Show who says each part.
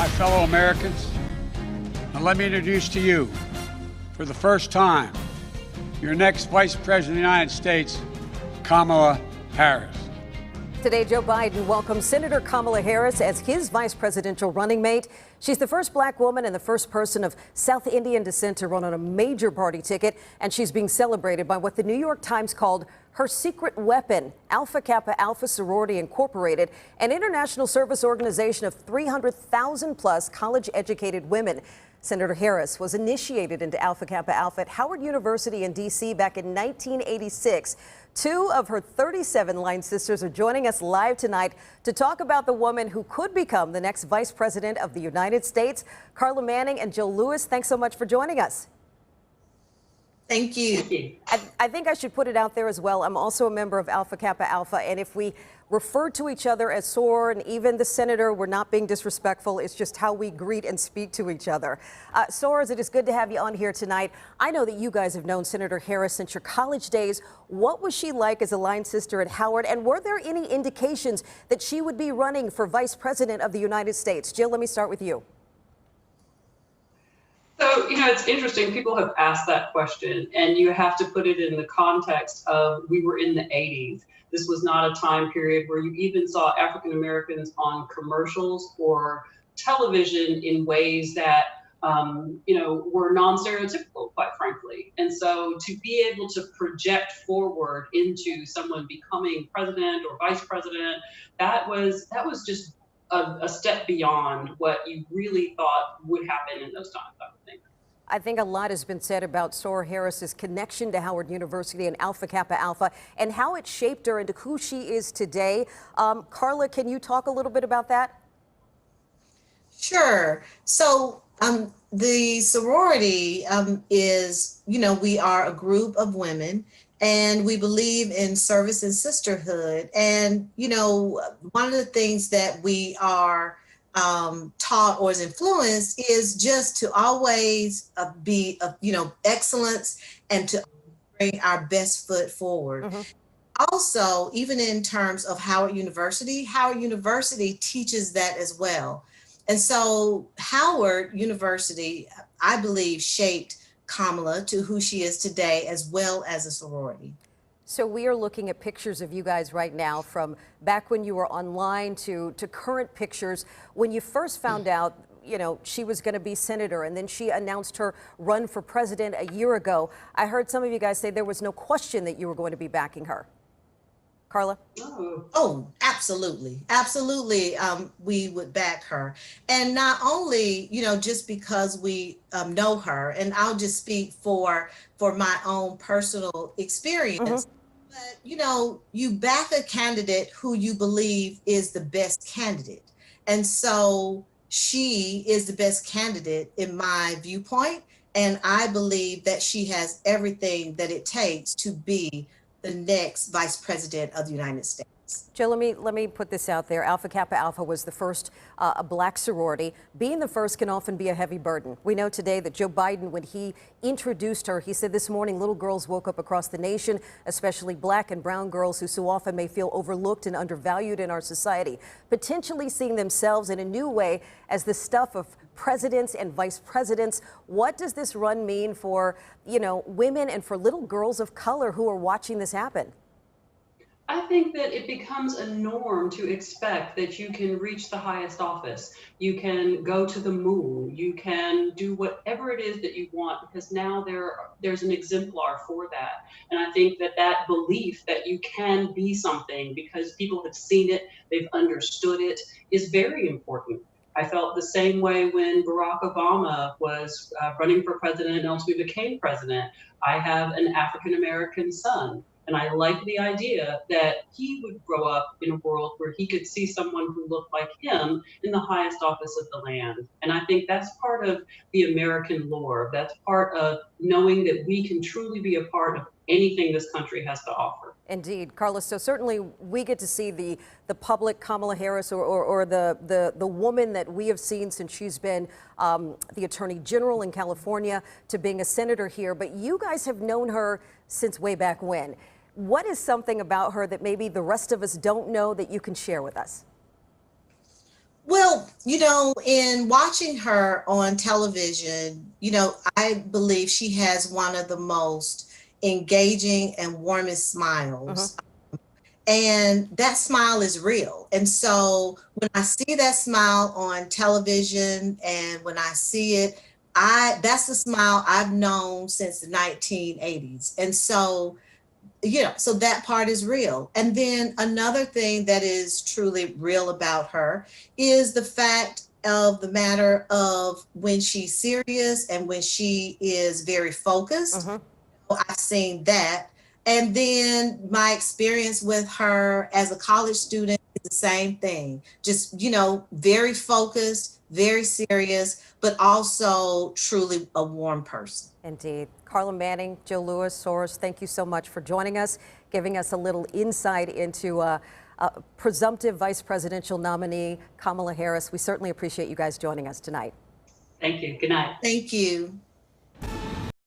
Speaker 1: my fellow Americans, and let me introduce to you, for the first time, your next Vice President of the United States, Kamala Harris.
Speaker 2: Today, Joe Biden welcomes Senator Kamala Harris as his vice presidential running mate. She's the first black woman and the first person of South Indian descent to run on a major party ticket, and she's being celebrated by what the New York Times called her secret weapon, Alpha Kappa Alpha Sorority Incorporated, an international service organization of 300,000 plus college-educated women. Senator Harris was initiated into Alpha Kappa Alpha at Howard University in D.C. back in 1986. Two of her 37 line sisters are joining us live tonight to talk about the woman who could become the next vice president of the United States. Carla Manning and Jill Lewis, thanks so much for joining us.
Speaker 3: Thank you.
Speaker 2: I think I should put it out there as well. I'm also a member of Alpha Kappa Alpha, and if we refer to each other as Sor and even the senator, we're not being disrespectful. It's just how we greet and speak to each other. Sor, it is good to have you on here tonight. I know that you guys have known Senator Harris since your college days. What was she like as a line sister at Howard, and were there any indications that she would be running for vice president of the United States? Jill, let me start with you.
Speaker 4: So, it's interesting. People have asked that question, and you have to put it in the context of we were in the 80s. This was not a time period where you even saw African Americans on commercials or television in ways that, were non-stereotypical, quite frankly. And so to be able to project forward into someone becoming president or vice president, that was just a step beyond what you really thought would happen in those times, I would think.
Speaker 2: I think a lot has been said about Sor Harris's connection to Howard University and Alpha Kappa Alpha and how it shaped her into who she is today. Carla, can you talk a little bit about that?
Speaker 3: Sure. So the sorority is, we are a group of women, and we believe in service and sisterhood. And, one of the things that we are taught or is influenced is just to always be, excellence and to bring our best foot forward. Mm-hmm. Also, even in terms of Howard University teaches that as well. And so Howard University, I believe, shaped Kamala to who she is today, as well as a sorority.
Speaker 2: So we are looking at pictures of you guys right now from back when you were online to current pictures. When you first found out, she was going to be senator, and then she announced her run for president a year ago, I heard some of you guys say there was no question that you were going to be backing her. Carla?
Speaker 3: Oh, absolutely. Absolutely. We would back her. And not only, just because we know her, and I'll just speak for my own personal experience, but, you back a candidate who you believe is the best candidate. And so she is the best candidate in my viewpoint. And I believe that she has everything that it takes to be the next vice president of the United States.
Speaker 2: Jill, let me put this out there. Alpha Kappa Alpha was the first a black sorority. Being the first can often be a heavy burden. We know today that Joe Biden, when he introduced her, he said this morning little girls woke up across the nation, especially black and brown girls who so often may feel overlooked and undervalued in our society, potentially seeing themselves in a new way as the stuff of presidents and vice presidents. What does this run mean for, women and for little girls of color who are watching this happen?
Speaker 4: I think that it becomes a norm to expect that you can reach the highest office. You can go to the moon. You can do whatever it is that you want, because now there's an exemplar for that. And I think that belief that you can be something because people have seen it, they've understood it, is very important. I felt the same way when Barack Obama was running for president and ultimately became president. I have an African-American son, and I like the idea that he would grow up in a world where he could see someone who looked like him in the highest office of the land. And I think that's part of the American lore. That's part of knowing that we can truly be a part of anything this country has to offer.
Speaker 2: Indeed, Carlos. So certainly we get to see the public Kamala Harris or the woman that we have seen since she's been the Attorney General in California to being a senator here. But you guys have known her since way back when. What is something about her that maybe the rest of us don't know that you can share with us?
Speaker 3: Well, in watching her on television, I believe she has one of the most engaging and warmest smiles. And that smile is real. And so when I see that smile on television and when I see it, that's the smile I've known since the 1980s. And so so that part is real. And then another thing that is truly real about her is the fact of the matter of when she's serious and when she is very focused. I've seen that. And then my experience with her as a college student is the same thing. Just, very focused, very serious, but also truly a warm person.
Speaker 2: Indeed. Carla Manning, Joe Lewis, Soros, thank you so much for joining us, giving us a little insight into presumptive vice presidential nominee Kamala Harris. We certainly appreciate you guys joining us tonight.
Speaker 4: Thank you. Good night.
Speaker 3: Thank you.